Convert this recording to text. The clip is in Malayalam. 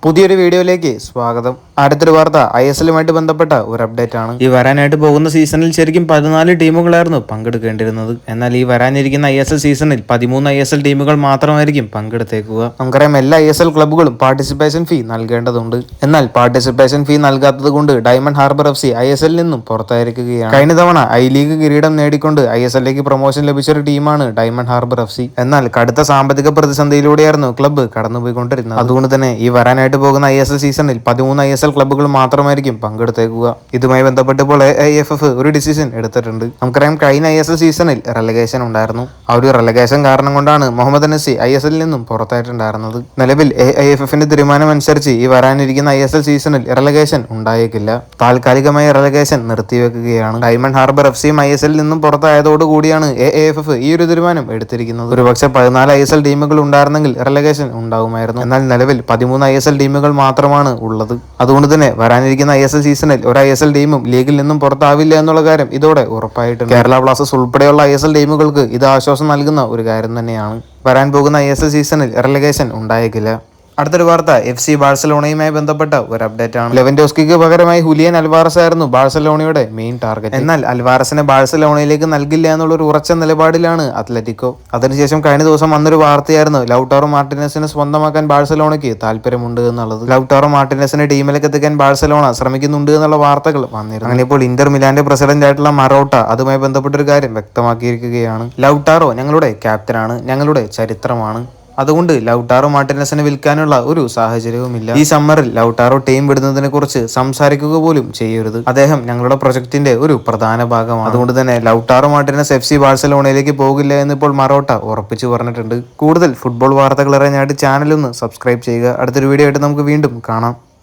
പുതിയൊരു വീഡിയോയിലേക്ക് സ്വാഗതം. അടുത്തൊരു വാർത്ത ISLുമായിട്ട് ബന്ധപ്പെട്ട ഒരു അപ്ഡേറ്റ് ആണ്. ഈ വരാനായിട്ട് പോകുന്ന സീസണിൽ ശരിക്കും 14 ടീമുകളായിരുന്നു പങ്കെടുക്കേണ്ടിരുന്നത്. എന്നാൽ ഈ വരാനിരിക്കുന്ന ISL സീസണിൽ 13 ISL ടീമുകൾ മാത്രമായിരിക്കും പങ്കെടുത്തേക്കുക. നമുക്കറിയാം, എല്ലാ ISL ക്ലബ്ബുകളും പാർട്ടിസിപ്പേഷൻ ഫീ നൽകേണ്ടതുണ്ട്. എന്നാൽ പാർട്ടിസിപ്പേഷൻ ഫീ നൽകാത്തത് കൊണ്ട് ഡയമണ്ട് ഹാർബർ FC ISLിൽ നിന്നും പുറത്തായിരിക്കുകയാണ്. കഴിഞ്ഞ തവണ ലീഗ് കിരീടം നേടിക്കൊണ്ട് ISLിലേക്ക് പ്രൊമോഷൻ ലഭിച്ചൊരു ടീമാണ് ഡയമണ്ട് ഹാർബർ FC. എന്നാൽ കടുത്ത സാമ്പത്തിക പ്രതിസന്ധിയിലൂടെയായിരുന്നു ക്ലബ്ബ് കടന്നുപോയിക്കൊണ്ടിരുന്നത്. അതുകൊണ്ട് തന്നെ ഈ വരാനായിട്ട് പോകുന്ന ISL സീസണിൽ 13 ISL ക്ലബ്ബുകൾ മാത്രമായിരിക്കും പങ്കെടുത്തേക്കുക. ഇതുമായി ബന്ധപ്പെട്ട് ഇപ്പോൾ AIFF ഒരു ഡിസിഷൻ എടുത്തിട്ടുണ്ട്. നമുക്കറിയാം, കഴിഞ്ഞ ISL സീസണിൽ റെലഗേഷൻ ഉണ്ടായിരുന്നു. ആ ഒരു റെലഗേഷൻ കാരണം കൊണ്ടാണ് മുഹമ്മദ് അനസി ISLിൽ നിന്നും പുറത്തായിട്ടുണ്ടായിരുന്നത്. നിലവിൽ AIFFന്റെ തീരുമാനം അനുസരിച്ച് ഈ വരാനിരിക്കുന്ന ISL സീസണിൽ റെലഗേഷൻ ഉണ്ടായേക്കില്ല. താൽക്കാലികമായി റെലഗേഷൻ നിർത്തിവെക്കുകയാണ്. ഡയമണ്ട് ഹാർബർ FCയും ISLിൽ നിന്നും പുറത്തായതോടുകൂടിയാണ് AIFF ഈ ഒരു തീരുമാനം എടുത്തിരിക്കുന്നത്. ഒരുപക്ഷെ 14 ISL ടീമുകൾ ഉണ്ടായിരുന്നെങ്കിൽ റെലഗേഷൻ ഉണ്ടാവുമായിരുന്നു. എന്നാൽ നിലവിൽ 13 ISL ടീമുകൾ മാത്രമാണ് ഉള്ളത്. അതുകൊണ്ട് തന്നെ വരാനിരിക്കുന്ന ISL സീസണിൽ ഒരു ISL ടീമും ലീഗിൽ നിന്നും പുറത്താവില്ല എന്നുള്ള കാര്യം ഇതോടെ ഉറപ്പായിട്ടുണ്ട്. കേരള ബ്ലാസ്റ്റേഴ്സ് ഉൾപ്പെടെയുള്ള ISL ടീമുകൾക്ക് ഇത് ആശ്വാസം നൽകുന്ന ഒരു കാര്യം തന്നെയാണ്. വരാൻ പോകുന്ന ISL സീസണിൽ റെലഗേഷൻ ഉണ്ടായേക്കില്ല. അടുത്തൊരു വാർത്ത FC ബാഴ്സലോണയുമായി ബന്ധപ്പെട്ട ഒരു അപ്ഡേറ്റ് ആണ്. ലെവൻഡോസ്കിക്ക് പകരമായി ഹുലിയൻ അൽവാറസ് ആയിരുന്നു ബാഴ്സലോണയുടെ മെയിൻ ടാർഗറ്റ്. എന്നാൽ അൽവാറസിനെ ബാഴ്സലോണയിലേക്ക് നൽകില്ല എന്നുള്ളൊരു ഉറച്ച നിലപാടിലാണ് അത്ലറ്റിക്കോ. അതിനുശേഷം കഴിഞ്ഞ ദിവസം വന്നൊരു വാർത്തയായിരുന്നു ലൗട്ടാറോ മാർട്ടിനസിനെ സ്വന്തമാക്കാൻ ബാഴ്സലോണയ്ക്ക് താല്പര്യമുണ്ട് എന്നുള്ളത്. ലൗട്ടാറോ മാർട്ടിനസിനെ ടീമിലേക്ക് എത്തിക്കാൻ ബാഴ്സലോണ ശ്രമിക്കുന്നുണ്ട് എന്നുള്ള വാർത്തകൾ വന്നിരുന്നു. അങ്ങനെ ഇപ്പോൾ ഇന്റർ മിലാന്റെ പ്രസിഡന്റ് ആയിട്ടുള്ള മറോട്ട അതുമായി ബന്ധപ്പെട്ടൊരു കാര്യം വ്യക്തമാക്കിയിരിക്കുകയാണ്. ലൗട്ടാറോ ഞങ്ങളുടെ ക്യാപ്റ്റനാണ്, ഞങ്ങളുടെ ചരിത്രമാണ്. അതുകൊണ്ട് ലൗട്ടാറോ മാർട്ടിനസിനെ വിൽക്കാനുള്ള ഒരു സാഹചര്യവുമില്ല. ഈ സമ്മറിൽ ലൗട്ടാറോ ടീം വിടുന്നതിനെ കുറിച്ച് സംസാരിക്കുക പോലും ചെയ്യരുത്. അദ്ദേഹം ഞങ്ങളുടെ പ്രൊജക്ടിന്റെ ഒരു പ്രധാന ഭാഗമാണ്. അതുകൊണ്ട് തന്നെ ലൗട്ടാറോ മാർട്ടിനസ് FC ബാഴ്സലോണയിലേക്ക് പോകില്ല എന്ന് ഇപ്പോൾ മറോട്ട ഉറപ്പിച്ചു പറഞ്ഞിട്ടുണ്ട്. കൂടുതൽ ഫുട്ബോൾ വാർത്തകൾ അറിയാനായിട്ട് ചാനൽ ഒന്ന് സബ്സ്ക്രൈബ് ചെയ്യുക. അടുത്തൊരു വീഡിയോ ആയിട്ട് നമുക്ക് വീണ്ടും കാണാം.